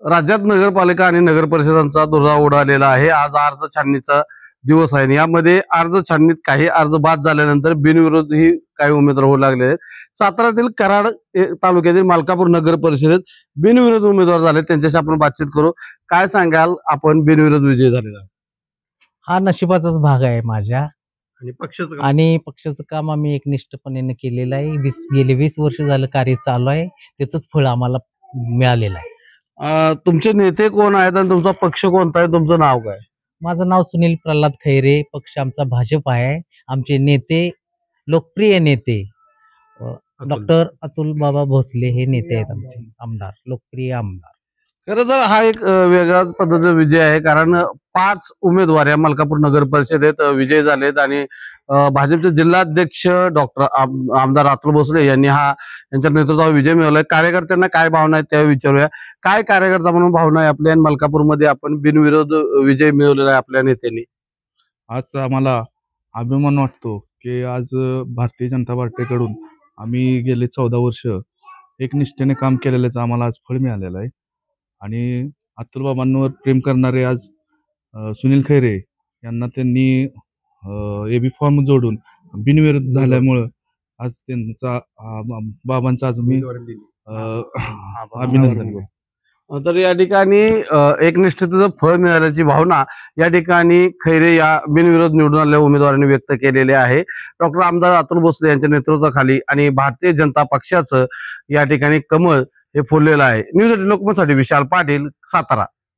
राज्यात नगरपालिका आणि नगर परिषदांचा धुरळा उडालेला आहे। आज अर्ज छाननीचा दिवस आहे। यामध्ये अर्ज छाननीत काही अर्ज बाद झाल्यानंतर बिनविरोध ही काही उमेदवार होऊ लागले आहेत। साताऱ्यातील कराड तालुक्यातील मलकापूर नगर परिषदेत बिनविरोध उमेदवार झाले, त्यांच्याशी आपण बातचीत करू। काय सांगाल, आपण बिनविरोध विजय झालेला? हा नशिबाचाच भाग आहे माझ्या आणि पक्षाचं काम आम्ही एकनिष्ठपणे केलेलं आहे। गेले 20 वर्ष झालं कार्य चालू आहे, त्याचंच फळ आम्हाला मिळालेलं आहे। तुमचे नेते कोण आहेत आणि तुमचा पक्ष कोणता आहे, तुमचं नाव काय? माझं नाव सुनील प्रल्हाद खैरे, पक्ष आमचा भाजप आहे। आमचे नेते लोकप्रिय नेते डॉक्टर अतुल बाबा भोसले हे नेते आहेत, आमचे आमदार, लोकप्रिय आमदार। खरं तर हा एक वेगळ्याच पद्धतीचा विजय आहे, कारण 5 उमेदवार या मलकापूर नगर परिषदेत विजय झालेत आणि भाजपचे जिल्हाध्यक्ष डॉक्टर आमदार अतुल भोसले यांनी यांच्या नेतृत्वावर विजय मिळवलाय। कार्यकर्त्यांना काय भावना आहेत त्या विचारूया। काय कार्यकर्ता म्हणून भावना आहे आपल्या? मलकापूरमध्ये आपण बिनविरोध विजय मिळवलेला आहे आपल्या नेत्यांनी। आज आम्हाला अभिमान वाटतो की आज भारतीय जनता पार्टीकडून आम्ही गेले 14 वर्ष एकनिष्ठेने काम केलेल्याचं आम्हाला आज फळ मिळालेलं आहे। आणि अतुल बाबांवर प्रेम करणारे आज सुनील खैरे यांना त्यांनी एबी फॉर्म जोडून बिनविरोध झाल्यामुळं आज त्यांचा बाबांचा आज मी अभिनंदन करतो। तर या ठिकाणी एकनिष्ठतेचं फळ मिळाल्याची भावना या ठिकाणी खैरे या बिनविरोध निवडून आलेल्या उमेदवारांनी व्यक्त केलेले आहे। डॉक्टर आमदार अतुल भोसले यांच्या नेतृत्वाखाली आणि भारतीय जनता पक्षाचं या ठिकाणी कमळ हे फुललेलं आहे। न्यूज 18 लोकमतसाठी विशाल पाटील, सातारा।